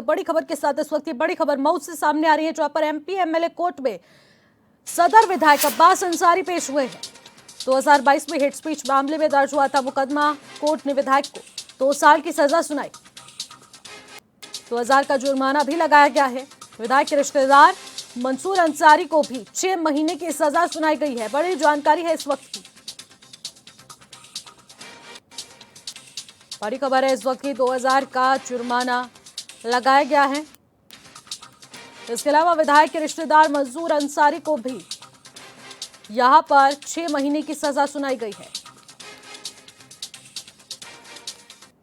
बड़ी खबर के साथ इस वक्त की बड़ी खबर मऊ से सामने आ रही है, जहां पर एमपी एमएलए कोर्ट में सदर विधायक अब्बास अंसारी पेश हुए हैं। 2022 में हेट स्पीच मामले में दर्ज हुआ था मुकदमा। कोर्ट ने विधायक को 2 साल की सजा सुनाई। 2000 का जुर्माना भी लगाया गया है। विधायक के रिश्तेदार मंसूर अंसारी को भी 6 महीने की सजा सुनाई गई है। बड़ी जानकारी है इस वक्त की। बड़ी खबर है इस वक्त की, 2000 का जुर्माना लगाया गया है। इसके अलावा विधायक के रिश्तेदार मंसूर अंसारी को भी यहां पर 6 महीने की सजा सुनाई गई है।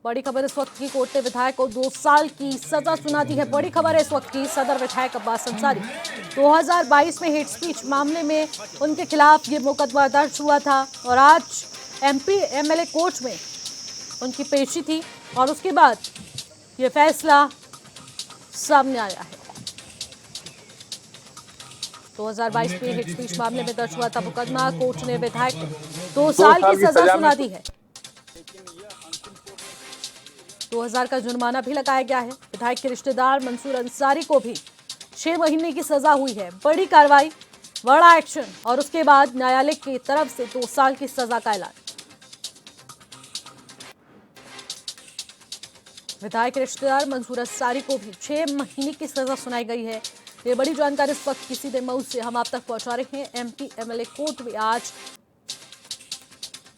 बड़ी खबर इस वक्त की, कोर्ट ने विधायक को 2 साल की सजा सुना दी है। बड़ी खबर है इस वक्त की, सदर विधायक अब्बास अंसारी 2022 में हेट स्पीच मामले में उनके खिलाफ ये मुकदमा दर्ज हुआ था और आज एमपी एमएलए कोर्ट में उनकी पेशी थी और उसके बाद ये फैसला सामने आया है। 2022 में हेट स्पीच मामले में दर्ज हुआ था मुकदमा। कोर्ट ने विधायक को 2 साल की सजा सुना दी है। 2000 का जुर्माना भी लगाया गया है। विधायक के रिश्तेदार मंसूर अंसारी को भी 6 महीने की सजा हुई है। बड़ी कार्रवाई, बड़ा एक्शन और उसके बाद न्यायालय की तरफ से 2 साल की सजा का ऐलान। विधायक के रिश्तेदार मंसूर अंसारी को भी 6 महीने की सजा सुनाई गई है। ये बड़ी जानकारी इस वक्त की सीधे मऊ से हम आप तक पहुंचा रहे हैं। एमपी एमएलए कोर्ट में आज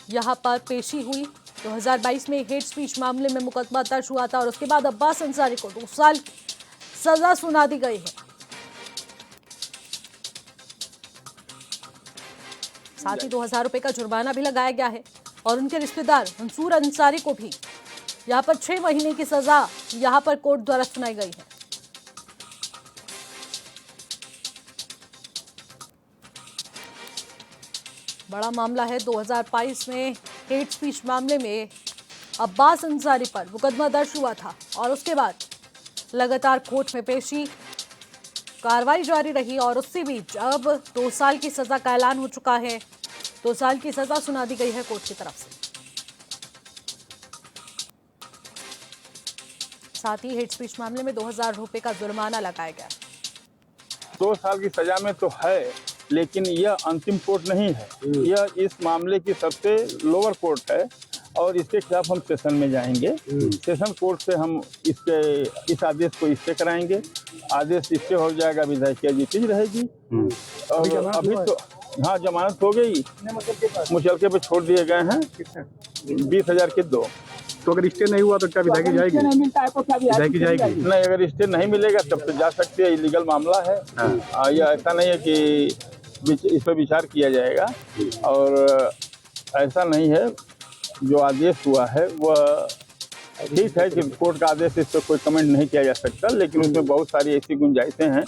यहां पर पेशी हुई। 2022 में हेट स्पीच मामले में मुकदमा दर्ज हुआ था और उसके बाद अब्बास अंसारी को 2 साल की सजा सुना दी गई है। साथ ही 2000 रुपए का जुर्माना भी लगाया गया है और उनके रिश्तेदार मंसूर अंसारी को भी यहां पर 6 महीने की सजा यहां पर कोर्ट द्वारा सुनाई गई है। बड़ा मामला है। 2022 में हेट स्पीच मामले में अब्बास अंसारी पर मुकदमा दर्ज हुआ था और उसके बाद लगातार कोर्ट में पेशी, कार्रवाई जारी रही और उससे बीच अब 2 साल की सजा का ऐलान हो चुका है। 2 साल की सजा सुना दी गई है कोर्ट की तरफ से। साथ ही हेट स्पीच मामले में 2000 रुपए का जुर्माना लगाया गया। 2 साल की सजा में तो है, लेकिन यह अंतिम कोर्ट नहीं है। यह इस मामले की सबसे लोअर कोर्ट है और इसके खिलाफ हम सेशन में जाएंगे। सेशन कोर्ट से हम इस आदेश को स्टे कराएंगे। आदेश स्टे हो जाएगा, विधायक की ड्यूटी रहेगी। और अभी तो हाँ, जमानत हो गई, मुचलके पे छोड़ दिए गए हैं। 20,000 के 2। तो अगर स्टे नहीं हुआ तो क्या विधायक जाएगी? विधायक जाएगी नहीं, अगर स्टे नहीं मिलेगा तब तो जा सकते हैं। इलीगल मामला है। यह ऐसा नहीं है कि इस पर विचार किया जाएगा और ऐसा नहीं है। जो आदेश हुआ है वह ठीक है कि कोर्ट का आदेश, इस पर कोई कमेंट नहीं किया जा सकता, लेकिन उसमें बहुत सारी ऐसी गुंजाइशें हैं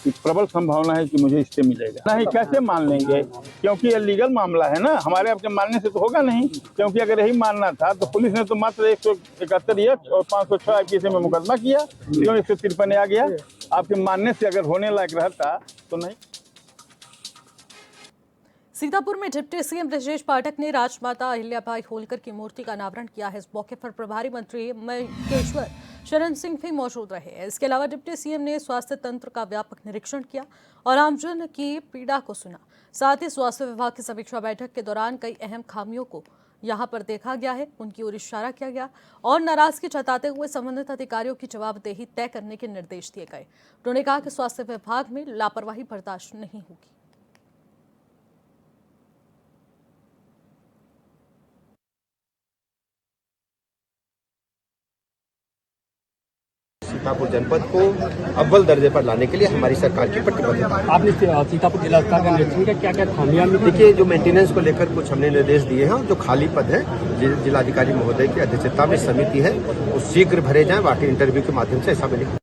कि प्रबल संभावना है कि मुझे स्टे मिलेगा। नहीं, कैसे मान लेंगे, क्योंकि ये लीगल मामला है ना। हमारे आपके मानने से तो होगा नहीं, क्योंकि अगर यही मानना था तो पुलिस ने तो मात्र 171 और 506 IPC में मुकदमा किया, क्यों 153 आ गया। आपके मानने से अगर होने लायक रहता तो नहीं। सीतापुर में डिप्टी सीएम ब्रजेश पाठक ने राजमाता अहिल्याबाई होलकर की मूर्ति का अनावरण किया है। इस मौके पर प्रभारी मंत्री महेश्वर शरण सिंह भी मौजूद रहे। इसके अलावा डिप्टी सीएम ने स्वास्थ्य तंत्र का व्यापक निरीक्षण किया और आमजन की पीड़ा को सुना। साथ ही स्वास्थ्य विभाग की समीक्षा बैठक के दौरान कई अहम खामियों को यहां पर देखा गया है, उनकी ओर इशारा किया गया और नाराजगी जताते हुए संबंधित अधिकारियों की जवाबदेही तय करने के निर्देश दिए गए। उन्होंने कहा कि स्वास्थ्य विभाग में लापरवाही बर्दाश्त नहीं होगी। सीतापुर जनपद को अव्वल दर्जे पर लाने के लिए हमारी सरकार की प्रतिबद्धता है। आपने सीतापुर जिला अस्पताल का निरीक्षण किया, क्या खामियां? देखिए, जो मेंटेनेंस को लेकर कुछ हमने निर्देश दिए हैं, जो खाली पद है जिलाधिकारी महोदय की अध्यक्षता में समिति है, वो शीघ्र भरे जाएं। बाकी इंटरव्यू के माध्यम से ऐसा मिलेगा।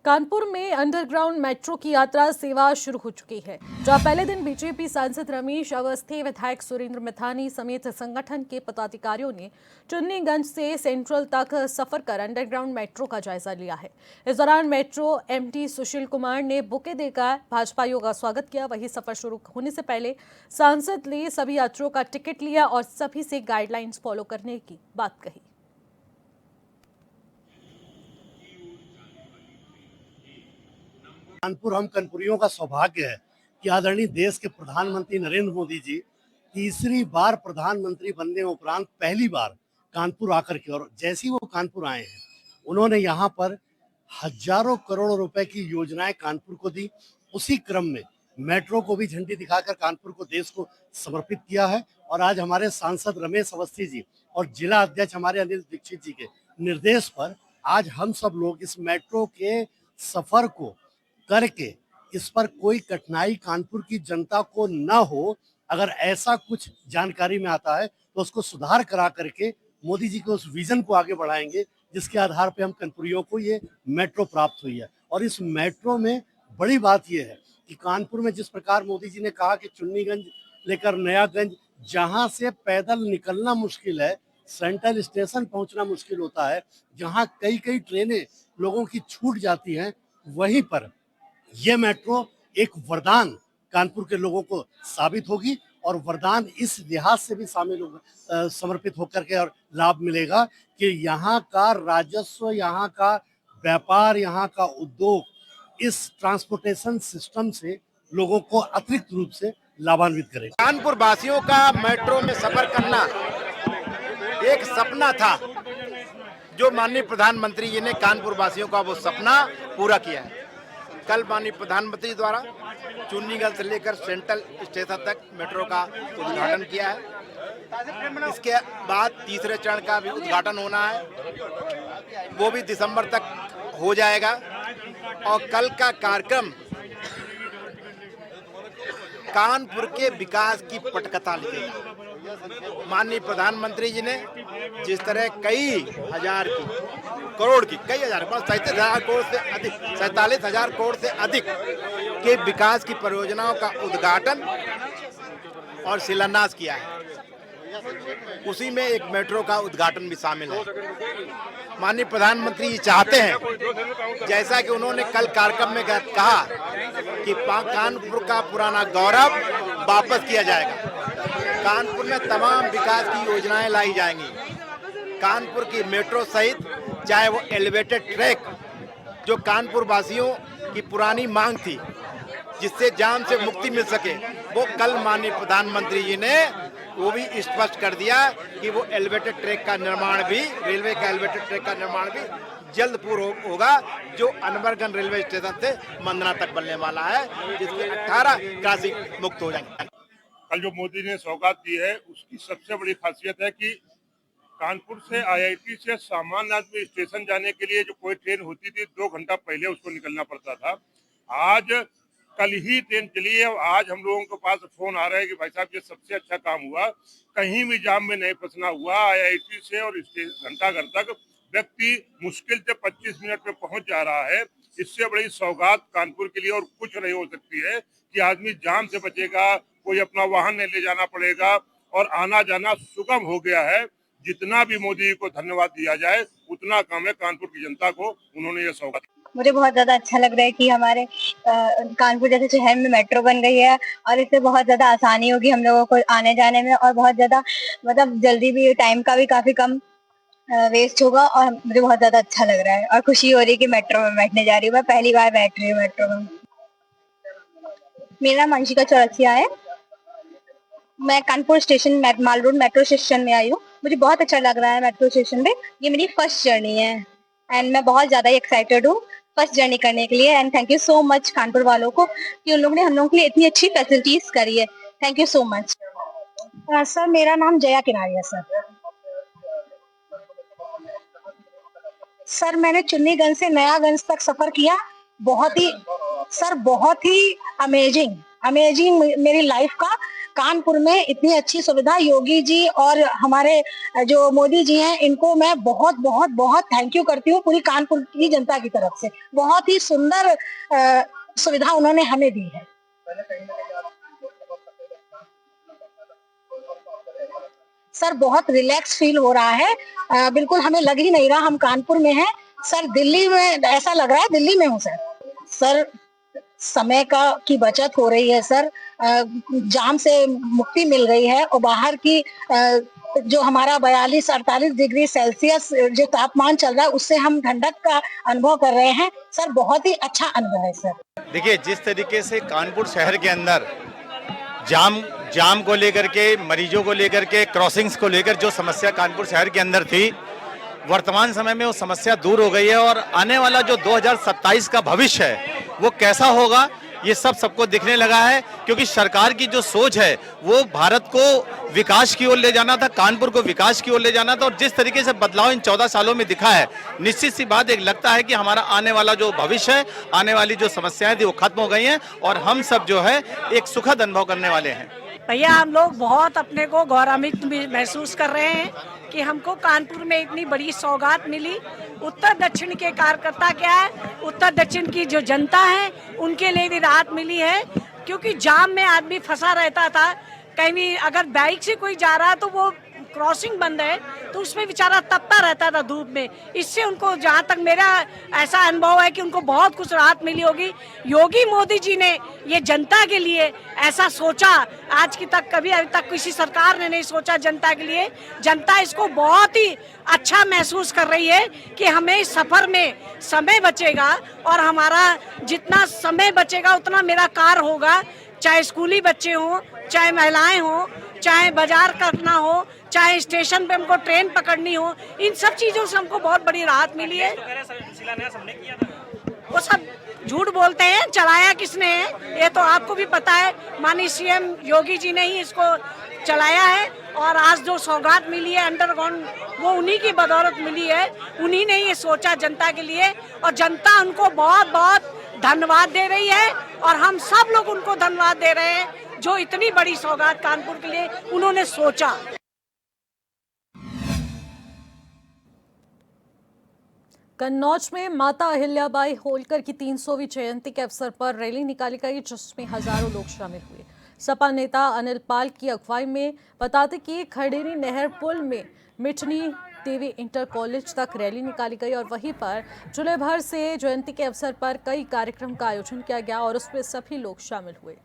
कानपुर में अंडरग्राउंड मेट्रो की यात्रा सेवा शुरू हो चुकी है, जहां पहले दिन बीजेपी सांसद रमेश अवस्थी, विधायक सुरेंद्र मिथानी समेत संगठन के पदाधिकारियों ने चुन्नीगंज से सेंट्रल तक सफर कर अंडरग्राउंड मेट्रो का जायजा लिया है। इस दौरान मेट्रो एमडी सुशील कुमार ने बुके देकर भाजपाइयों का स्वागत किया। वहीं सफर शुरू होने से पहले सांसद ने सभी यात्रियों का टिकट लिया और सभी से गाइडलाइंस फॉलो करने की बात कही। कानपुर हम कानपुरियों का सौभाग्य है कि आदरणीय देश के प्रधानमंत्री नरेंद्र मोदी जी तीसरी बार प्रधानमंत्री बनने उपरांत पहली बार कानपुर आकर के, और जैसे ही वो कानपुर आए हैं उन्होंने यहाँ पर हजारों करोड़ रुपए की योजनाएं कानपुर को दी। उसी क्रम में मेट्रो को भी झंडी दिखाकर कानपुर को, देश को समर्पित किया है। और आज हमारे सांसद रमेश अवस्थी जी और जिला अध्यक्ष हमारे अनिल दीक्षित जी के निर्देश पर आज हम सब लोग इस मेट्रो के सफर को करके इस पर कोई कठिनाई कानपुर की जनता को न हो, अगर ऐसा कुछ जानकारी में आता है तो उसको सुधार करा करके मोदी जी के उस विजन को आगे बढ़ाएंगे, जिसके आधार पे हम कानपुरियों को ये मेट्रो प्राप्त हुई है। और इस मेट्रो में बड़ी बात यह है कि कानपुर में जिस प्रकार मोदी जी ने कहा कि चुन्नीगंज लेकर नयागंज, जहां से पैदल निकलना मुश्किल है, सेंट्रल स्टेशन पहुंचना मुश्किल होता है, जहां कई कई ट्रेनें लोगों की छूट जाती हैं, वहीं पर ये मेट्रो एक वरदान कानपुर के लोगों को साबित होगी। और वरदान इस लिहाज से भी समर्पित होकर के और लाभ मिलेगा कि यहाँ का राजस्व, यहाँ का व्यापार, यहाँ का उद्योग इस ट्रांसपोर्टेशन सिस्टम से लोगों को अतिरिक्त रूप से लाभान्वित करेगा। कानपुर वासियों का मेट्रो में सफर करना एक सपना था, जो माननीय प्रधानमंत्री जी ने कानपुर वासियों का वो सपना पूरा किया है। कल माननीय प्रधानमंत्री द्वारा चुन्नीगंज से लेकर सेंट्रल स्टेशन तक मेट्रो का उद्घाटन किया है। इसके बाद तीसरे चरण का भी उद्घाटन होना है, वो भी दिसंबर तक हो जाएगा। और कल का कार्यक्रम कानपुर के विकास की पटकथा लिखेगा। माननीय प्रधानमंत्री जी ने जिस तरह कई हजार की करोड़ की, कई हजार, 37,000 करोड़ से अधिक, 47,000 करोड़ से अधिक के विकास की परियोजनाओं का उद्घाटन और शिलान्यास किया है, उसी में एक मेट्रो का उद्घाटन भी शामिल है। माननीय प्रधानमंत्री जी चाहते हैं, जैसा कि उन्होंने कल कार्यक्रम में कहा कि कानपुर का पुराना गौरव वापस किया जाएगा। कानपुर में तमाम विकास की योजनाएं लाई जाएंगी। कानपुर की मेट्रो सहित चाहे वो एलिवेटेड ट्रैक, जो कानपुर वासियों की पुरानी मांग थी, जिससे जाम से मुक्ति मिल सके, वो कल माननीय प्रधानमंत्री जी ने वो भी स्पष्ट कर दिया कि वो एलिवेटेड ट्रैक का निर्माण भी, रेलवे का एलिवेटेड ट्रैक का निर्माण भी जल्द पूर्ण होगा, जो अनवरगंज रेलवे स्टेशन से मंदना तक बनने वाला है, जिसके 18 क्रॉसिंग मुक्त हो जाएंगे। कल जो मोदी ने सौगात दी है, उसकी सबसे बड़ी खासियत है कि कानपुर से आईआईटी से सामान्य आदमी स्टेशन जाने के लिए जो कोई ट्रेन होती थी 2 घंटा पहले उसको निकलना पड़ता था, आज कल ही ट्रेन चली है। और आज हम लोगों के पास फोन आ रहा है कि भाई साहब ये सबसे अच्छा काम हुआ, कहीं भी जाम में नहीं फंसना हुआ। आईआईटी से और घंटाघर तक व्यक्ति मुश्किल से 25 मिनट में पहुंच जा रहा है। इससे बड़ी सौगात कानपुर के लिए और कुछ नहीं हो सकती है कि आदमी जाम से बचेगा, कोई अपना वाहन नहीं ले जाना पड़ेगा और आना जाना सुगम हो गया है। जितना भी मोदी को धन्यवाद दिया जाए उतना कम है कानपुर की जनता को उन्होंने ये सौगात। मुझे बहुत ज्यादा अच्छा लग रहा है कि हमारे कानपुर जैसे शहर में मेट्रो बन गई है और इससे बहुत ज्यादा आसानी होगी हम लोगों को आने जाने में, और बहुत ज्यादा मतलब जल्दी भी, टाइम का भी काफी कम वेस्ट होगा। और मुझे बहुत ज्यादा अच्छा लग रहा है और खुशी हो रही है कि मेट्रो में बैठने जा रही हूँ। मैं पहली बार बैठ रही हूँ मेट्रो में। मेरा नाम अंशिका चौरसिया है। मैं कानपुर स्टेशन माल रोड मेट्रो स्टेशन में आई हूँ। मुझे बहुत अच्छा लग रहा है मेट्रो स्टेशन पे। ये मेरी फर्स्ट जर्नी है एंड मैं बहुत ज्यादा एक्साइटेड हूँ फर्स्ट जर्नी करने के लिए। And thank you so much Kanpur वालों को कि उन लोगों ने हम लोगों के लिए इतनी अच्छी फैसिलिटीज करी है। Thank you so much. Sir मेरा नाम जया किनारी है। सर मैंने चुन्नीगंज से नयागंज तक सफर किया। बहुत ही अमेजिंग मेरी लाइफ का कानपुर में इतनी अच्छी सुविधा योगी जी और हमारे जो मोदी जी हैं, इनको मैं बहुत बहुत बहुत थैंक यू करती हूँ पूरी कानपुर की जनता की तरफ से। बहुत ही सुंदर सुविधा उन्होंने हमें दी है। सर बहुत रिलैक्स फील हो रहा है, बिल्कुल हमें लग ही नहीं रहा हम कानपुर में हैं। सर दिल्ली में ऐसा लग रहा है दिल्ली में हूँ सर। सर समय की बचत हो रही है सर, जाम से मुक्ति मिल रही है और बाहर की जो हमारा 42-48 डिग्री सेल्सियस जो तापमान चल रहा है उससे हम ठंडक का अनुभव कर रहे हैं। सर बहुत ही अच्छा अनुभव है सर। देखिए, जिस तरीके से कानपुर शहर के अंदर जाम को लेकर के, मरीजों को लेकर के, क्रॉसिंग्स को लेकर जो समस्या कानपुर शहर के अंदर थी, वर्तमान समय में वो समस्या दूर हो गई है। और आने वाला जो 2027 का भविष्य है वो कैसा होगा ये सबको दिखने लगा है, क्योंकि सरकार की जो सोच है वो भारत को विकास की ओर ले जाना था, कानपुर को विकास की ओर ले जाना था। और जिस तरीके से बदलाव इन 14 सालों में दिखा है, निश्चित सी बात एक लगता है कि हमारा आने वाला जो भविष्य है, आने वाली जो समस्याएं थी वो खत्म हो गई हैं और हम सब जो है एक सुखद अनुभव करने वाले हैं। भैया हम लोग बहुत अपने को गौरवान्वित महसूस कर रहे हैं कि हमको कानपुर में इतनी बड़ी सौगात मिली। उत्तर दक्षिण के कार्यकर्ता क्या है, उत्तर दक्षिण की जो जनता है उनके लिए भी राहत मिली है, क्योंकि जाम में आदमी फंसा रहता था। कहीं भी अगर बाइक से कोई जा रहा है तो वो क्रॉसिंग बंद है तो उसमें बेचारा तपता रहता था धूप में। इससे उनको, जहाँ तक मेरा ऐसा अनुभव है कि उनको बहुत कुछ राहत मिली होगी। योगी मोदी जी ने ये जनता के लिए ऐसा सोचा, आज की तक कभी अभी तक किसी सरकार ने नहीं सोचा जनता के लिए। जनता इसको बहुत ही अच्छा महसूस कर रही है कि हमें इस सफर में समय बचेगा और हमारा जितना समय बचेगा उतना मेरा कार होगा, चाहे स्कूली बच्चे हों, चाहे महिलाएं हों, चाहे बाजार करना हो, चाहे स्टेशन पे हमको ट्रेन पकड़नी हो, इन सब चीजों से हमको बहुत बड़ी राहत मिली है। वो सब झूठ बोलते हैं, चलाया किसने है ये तो आपको भी पता है। माननीय सीएम योगी जी ने ही इसको चलाया है और आज जो सौगात मिली है अंडरग्राउंड, वो उन्हीं की बदौलत मिली है। उन्हीं ने ये सोचा जनता के लिए और जनता उनको बहुत बहुत धन्यवाद दे रही है और हम सब लोग उनको धन्यवाद दे रहे हैं जो इतनी बड़ी सौगात कानपुर के लिए उन्होंने सोचा। कन्नौज में माता अहिल्याबाई होलकर की 300वीं जयंती के अवसर पर रैली निकाली गई, जिसमें हजारों लोग शामिल हुए। सपा नेता अनिल पाल की अगुवाई में बताते कि खडेरी नहर पुल में मिठनी देवी इंटर कॉलेज तक रैली निकाली गई और वहीं पर जिले भर से जयंती के अवसर पर कई कार्यक्रम का आयोजन किया गया और उसमें सभी लोग शामिल हुए।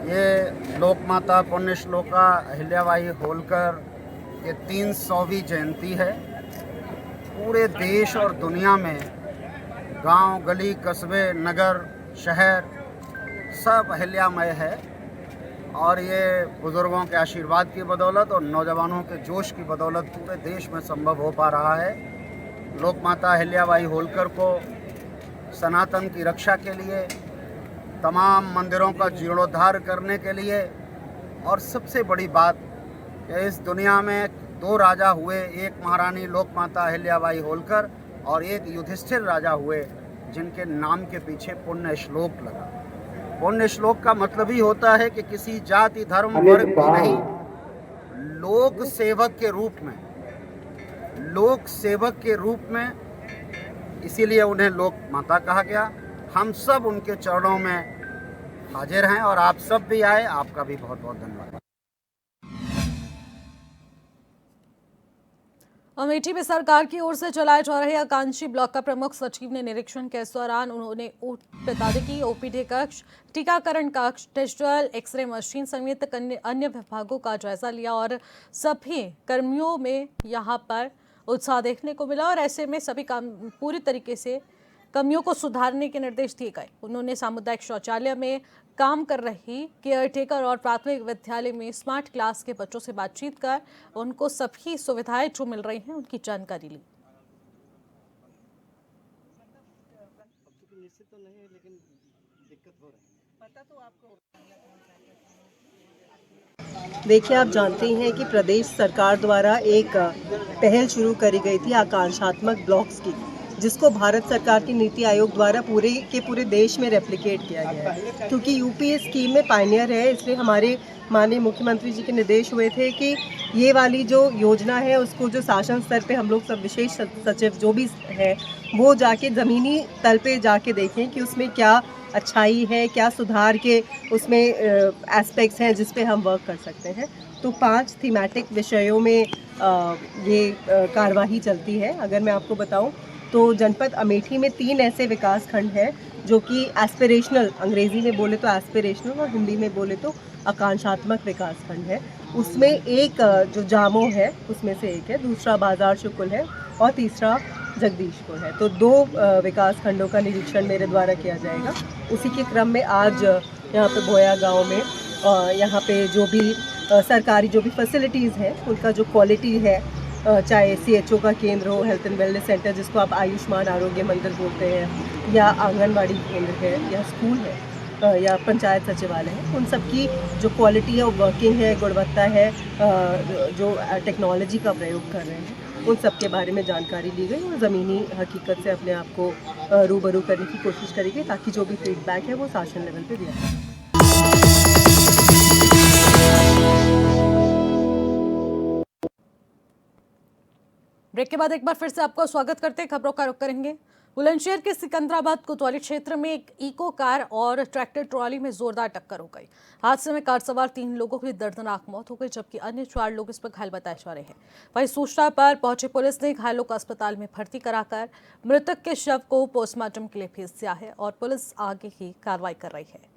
ये लोकमाता पुण्य श्लोका अहिल्याबाई होलकर के 300वीं जयंती है। पूरे देश और दुनिया में गांव, गली, कस्बे, नगर, शहर सब अहिल्यामय है और ये बुजुर्गों के आशीर्वाद की बदौलत और नौजवानों के जोश की बदौलत पूरे देश में संभव हो पा रहा है। लोकमाता अहिल्याबाई होलकर को सनातन की रक्षा के लिए, तमाम मंदिरों का जीर्णोद्धार करने के लिए और सबसे बड़ी बात कि इस दुनिया में 2 राजा हुए, एक महारानी लोकमाता अहिल्याबाई होलकर और एक युधिष्ठिर राजा हुए जिनके नाम के पीछे पुण्य श्लोक लगा। पुण्य श्लोक का मतलब ही होता है कि किसी जाति, धर्म, वर्ग की नहीं, लोक सेवक के रूप में, इसीलिए उन्हें लोक माता कहा गया। हम सब उनके चरणों में हाजिर हैं और आप सब भी आए, आपका भी बहुत बहुत धन्यवाद। अमेठी में सरकार की ओर से चलाए जा रहे आकांक्षी ब्लॉक का प्रमुख सचिव ने निरीक्षण के दौरान उन्होंने बता दें कि ओपीडी कक्ष, टीकाकरण कक्ष, डिजिटल एक्सरे मशीन समेत अन्य विभागों का जायजा लिया और सभी कर्मियों में यहां पर उत्साह देखने को मिला और ऐसे में सभी काम पूरी तरीके से कमियों को सुधारने के निर्देश दिए गए। उन्होंने सामुदायिक शौचालय में काम कर रही केयरटेकर और प्राथमिक विद्यालय में स्मार्ट क्लास के बच्चों से बातचीत कर उनको सभी सुविधाएं जो मिल रही हैं उनकी जानकारी ली। देखिए, आप जानते हैं कि प्रदेश सरकार द्वारा एक पहल शुरू करी गई थी आकांक्षात्मक ब्लॉक्स की, जिसको भारत सरकार की नीति आयोग द्वारा पूरे देश में रेप्लिकेट किया गया है। क्योंकि यूपी इस स्कीम में पायनियर है, इसलिए हमारे माननीय मुख्यमंत्री जी के निर्देश हुए थे कि ये वाली जो योजना है उसको जो शासन स्तर पे हम लोग सब विशेष सचिव जो भी है वो जाके ज़मीनी तल पे जाके देखें कि उसमें क्या अच्छाई है, क्या सुधार के उसमें एस्पेक्ट्स हैं जिस पे हम वर्क कर सकते हैं। तो 5 थीमेटिक विषयों में ये कार्यवाही चलती है। अगर मैं आपको बताऊं तो जनपद अमेठी में 3 ऐसे विकास खंड हैं जो कि एस्पिरेशनल, अंग्रेजी में बोले तो एस्पिरेशनल और हिंदी में बोले तो आकांक्षात्मक विकास खंड है। उसमें एक जो जामो है उसमें से एक है, दूसरा बाजार शुक्ल है और तीसरा जगदीशपुर है। तो 2 विकास खंडों का निरीक्षण मेरे द्वारा किया जाएगा। उसी के क्रम में आज यहाँ पे बोया गांव में यहाँ पे जो भी सरकारी जो भी फैसिलिटीज़ हैं उनका जो क्वालिटी है, चाहे CHO का केंद्र हो, हेल्थ एंड वेलनेस सेंटर जिसको आप आयुष्मान आरोग्य मंदिर बोलते हैं, या आंगनबाड़ी केंद्र है, या स्कूल है, या पंचायत सचिवालय है, उन सब की जो क्वालिटी है वो वर्किंग है, गुणवत्ता है, जो टेक्नोलॉजी का प्रयोग कर रहे हैं, उन सब के बारे में जानकारी ली गई और ज़मीनी हकीकत से अपने आप को रूबरू करने की कोशिश करेंगे ताकि जो भी फीडबैक है वो शासन लेवल पे दिया जाए। ब्रेक के बाद एक बार फिर से आपका स्वागत करते हैं। खबरों का रुख करेंगे। बुलंदशहर के सिकंदराबाद कोतवाली क्षेत्र में एक इको कार और ट्रैक्टर ट्रॉली में जोरदार टक्कर हो गई। हादसे में कार सवार 3 लोगों की दर्दनाक मौत हो गई, जबकि अन्य 4 लोग इस पर घायल बताए जा रहे हैं। वहीं सूचना पर पहुंची पुलिस ने घायलों को अस्पताल में भर्ती कराकर मृतक के शव को पोस्टमार्टम के लिए भेज दिया है और पुलिस आगे की कार्रवाई कर रही है।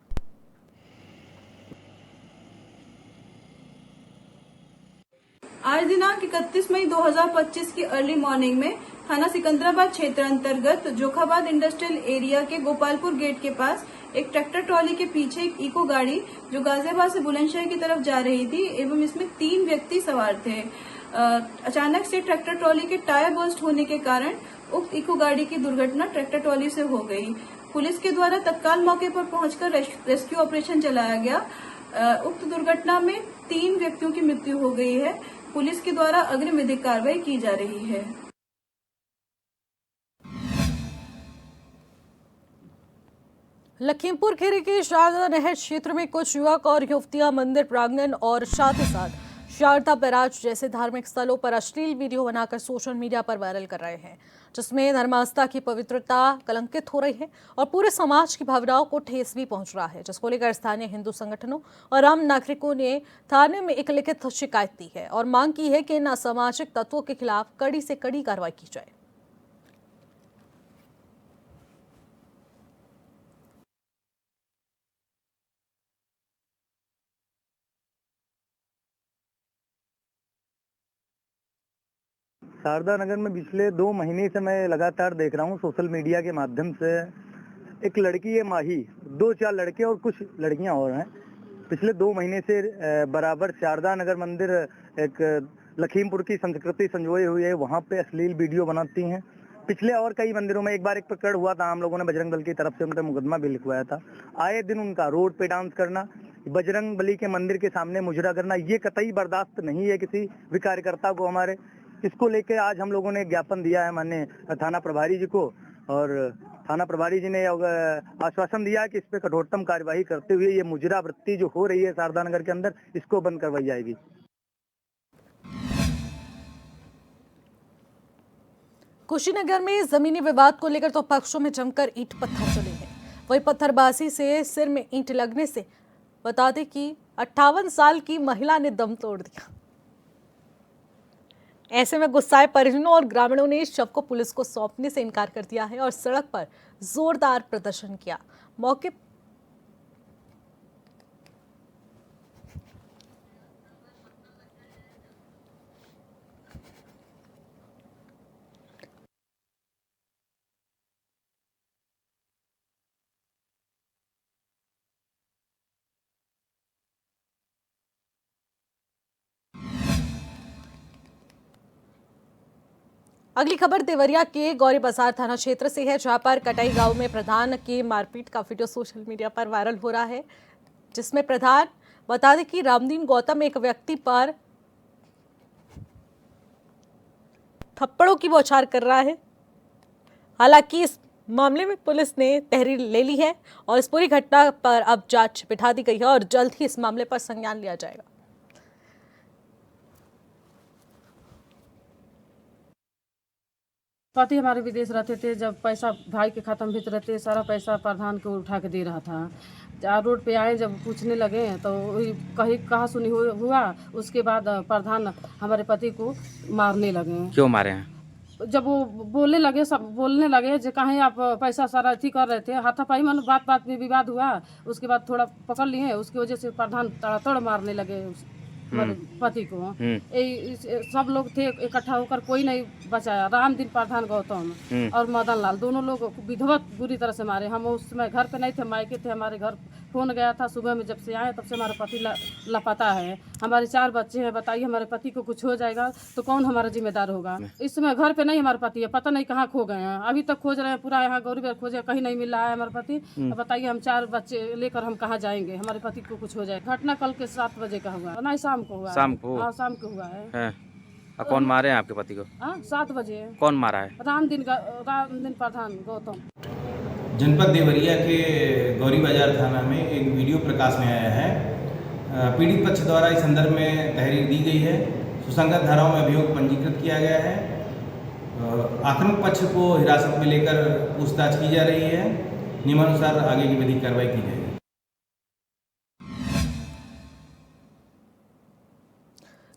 आज दिनांक 31 मई 2025 की अर्ली मॉर्निंग में थाना सिकंदराबाद क्षेत्र अंतर्गत जोखाबाद इंडस्ट्रियल एरिया के गोपालपुर गेट के पास एक ट्रैक्टर ट्रॉली के पीछे एक इको गाड़ी जो गाजियाबाद से बुलंदशहर की तरफ जा रही थी एवं इसमें 3 व्यक्ति सवार थे। अचानक से ट्रैक्टर ट्रॉली के टायर बर्स्ट होने के कारण उक्त इको गाड़ी की दुर्घटना ट्रैक्टर ट्रॉली से हो गई। पुलिस के द्वारा तत्काल मौके पर पहुंचकर रेस्क्यू ऑपरेशन चलाया गया। उक्त दुर्घटना में 3 व्यक्तियों की मृत्यु हो गई है। पुलिस के द्वारा अग्रिम विधिक कार्रवाई की जा रही है। लखीमपुर खीरी के शारदा नहर क्षेत्र में कुछ युवक और युवतियां मंदिर प्रांगण और साथ ही साथ शारदा बैराज जैसे धार्मिक स्थलों पर अश्लील वीडियो बनाकर सोशल मीडिया पर वायरल कर रहे हैं, जिसमें धर्मास्था की पवित्रता कलंकित हो रही है और पूरे समाज की भावनाओं को ठेस भी पहुंच रहा है, जिसको लेकर स्थानीय हिंदू संगठनों और आम नागरिकों ने थाने में एक लिखित शिकायत दी है और मांग की है कि इन असामाजिक तत्वों के खिलाफ कड़ी से कड़ी कार्रवाई की जाए। शारदा नगर में पिछले 2 महीने से मैं लगातार देख रहा हूँ सोशल मीडिया के माध्यम से एक लड़की है माही, 2-4 लड़के और कुछ लड़कियां और हैं। पिछले 2 महीने से बराबर शारदा नगर मंदिर एक लखीमपुर की संस्कृति संजोए हुई है, वहाँ पे अश्लील वीडियो बनाती हैं। पिछले और कई मंदिरों में एक बार एक पकड़ हुआ था, हम लोगों ने बजरंग दल की तरफ से उन पर मुकदमा भी लिखवाया था। आए दिन उनका रोड पे डांस करना, बजरंग बली के मंदिर के सामने मुजरा करना, ये कतई बर्दाश्त नहीं है किसी भी कार्यकर्ता को हमारे। इसको लेके आज हम लोगों ने ज्ञापन दिया है माननीय थाना प्रभारी जी को और थाना प्रभारी जी ने आश्वासन दिया कि इस पे कठोरतम कार्यवाही करते हुए ये मुजरा वृत्ति जो हो रही है शारदा नगर के अंदर, इसको बंद करवाई जाएगी। कुशीनगर में जमीनी विवाद को लेकर तो पक्षों में जमकर ईंट पत्थर चले हैं। वही पत्थरबाजी से सिर में ईंट लगने से बता दें कि 58 साल की महिला ने दम तोड़ दिया। ऐसे में गुस्साए परिजनों और ग्रामीणों ने शव को पुलिस को सौंपने से इनकार कर दिया है और सड़क पर जोरदार प्रदर्शन किया। मौके अगली खबर देवरिया के गौरी बाजार थाना क्षेत्र से है, जहां पर कटाई गांव में प्रधान की मारपीट का वीडियो सोशल मीडिया पर वायरल हो रहा है, जिसमें प्रधान बता दें कि रामदीन गौतम एक व्यक्ति पर थप्पड़ों की बौछार कर रहा है हालांकि इस मामले में पुलिस ने तहरीर ले ली है और इस पूरी घटना पर अब जांच बिठा दी गई है और जल्द ही इस मामले पर संज्ञान लिया जाएगा। पति हमारे विदेश रहते थे, जब पैसा भाई के खाता में भेज रहते सारा पैसा प्रधान को उठा के दे रहा था। रोड पे आए जब पूछने लगे तो वही कहा सुनी हुआ। उसके बाद प्रधान हमारे पति को मारने लगे। क्यों मारे हैं? जब वो बोलने लगे जो कहीं आप पैसा सारा अथी कर रहे थे, हाथापाई मन बात में विवाद हुआ। उसके बाद थोड़ा पकड़ लिए, उसकी वजह से प्रधान तड़ातड़ मारने लगे हमारे पति को। सब लोग थे इकट्ठा होकर, कोई नहीं बचाया। राम दिन प्रधान गौतम और मदन लाल दोनों लोग विधिवत बुरी तरह से मारे। हम उस समय घर पे नहीं थे, मायके थे। हमारे घर फोन गया था सुबह में, जब से आए तब से हमारा पति लापता है। हमारे 4 बच्चे हैं। बताइए हमारे पति को कुछ हो जाएगा तो कौन हमारा जिम्मेदार होगा? इस समय घर पे नहीं हमारे पति है, पता नहीं कहाँ खो गए हैं। अभी तक खोज रहे हैं, पूरा यहाँ गौरी खोजे, कहीं नहीं मिल रहा है हमारे पति। बताइए हम 4 बच्चे लेकर हम कहाँ जाएंगे? हमारे पति को कुछ हो जाए। घटना कल के 7 बजे का हुआ, नहीं शाम को हुआ। शाम को? हाँ शाम को हुआ है। कौन मारे हैं आपके पति को? 7 बजे। कौन मारा है? राम दिन प्रधान गौतम। जनपद देवरिया के गौरी बाजार थाना में एक वीडियो प्रकाश में आया है। पीड़ित पक्ष द्वारा इस संदर्भ में तहरीर दी गई है। सुसंगत धाराओं में अभियोग पंजीकृत किया गया है। आक्रामक पक्ष को हिरासत में लेकर पूछताछ की जा रही है। नियमानुसार आगे की विधिक कार्रवाई की जाएगी।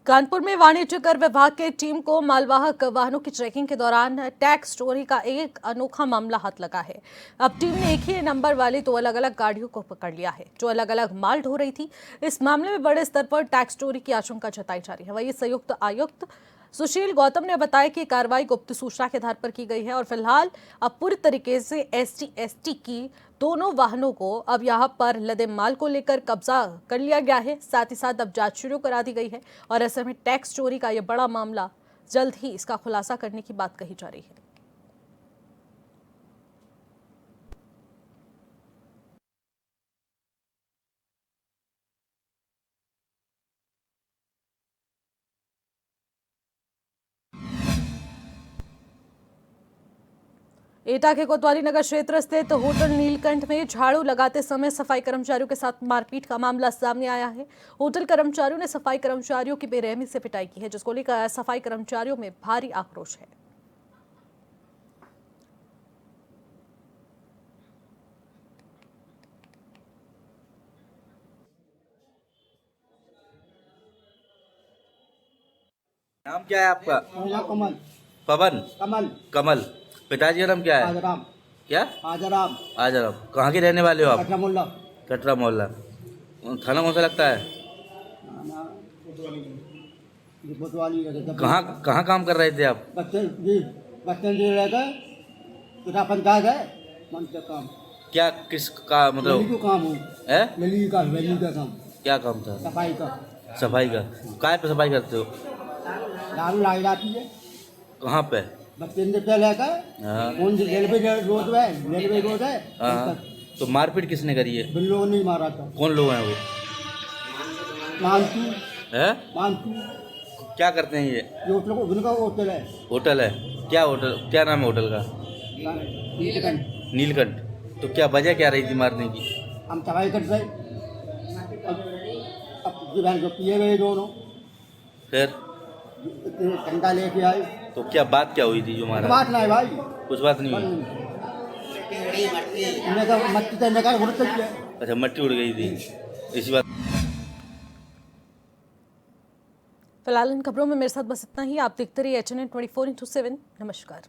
कानपुर में वाणिज्य कर विभाग की टीम को मालवाहक वाहनों की चेकिंग के दौरान टैक्स चोरी का एक अनोखा मामला हाथ लगा है। अब टीम ने एक ही नंबर वाली 2 अलग-अलग गाड़ियों को पकड़ लिया है जो अलग-अलग माल ढो रही थी। इस मामले में बड़े स्तर पर टैक्स चोरी की आशंका जताई जा रही है। वहीं संयुक्त आयुक्त सुशील गौतम ने बताया कि कार्रवाई गुप्त सूचना के आधार पर की गई है और फिलहाल अब पूरी तरीके से ST की दोनों वाहनों को अब यहां पर लदे माल को लेकर कब्जा कर लिया गया है। साथ ही साथ अब जांच शुरू करा दी गई है और ऐसे में टैक्स चोरी का यह बड़ा मामला जल्द ही इसका खुलासा करने की बात कही जा रही है। एटा के कोतवाली नगर क्षेत्र स्थित होटल नीलकंठ में झाड़ू लगाते समय सफाई कर्मचारियों के साथ मारपीट का मामला सामने आया है। होटल कर्मचारियों ने सफाई कर्मचारियों की बेरहमी से पिटाई की है, जिसको लेकर सफाई कर्मचारियों में भारी आक्रोश है। नाम क्या है आपका? कमल। पवन? कमल। पिताजी का नाम क्या है? आजराम। क्या? आजराम। आजराम। कहाँ के रहने वाले हो आप? कटरा मोहल्ला। कटरा मोहल्ला। थाना कौन सा लगता है? कहाँ काम कर रहे थे आप? पंचायत है काम। क्या किस का मतलब? काम है? का काम। क्या काम था? सफाई का। सफाई का? काय पे सफाई करते हो? दारू लाई जाती है। कहाँ पे? रेलवे रोड है। तो मारपीट किसने करी है? लोगों ने मारा था। कौन लोग हैं वो? मानसू है? मानसू। क्या करते हैं ये? उनका होटल है। होटल है? क्या होटल, क्या नाम है होटल का? नीलकंठ। तो क्या वजह क्या रही थी मारने की? हम सफाई कर गए, अब पिए गए दोनों, फिर ठंडा लेके आए। तो क्या बात क्या हुई थी जो मारा? बात नहीं भाई, कुछ बात नहीं हुई। अच्छा, मट्टी उड़ गई थी, इसी बात। फिलहाल इन खबरों में मेरे साथ बस इतना ही। आप देखते रहिए HNN 24/7। नमस्कार।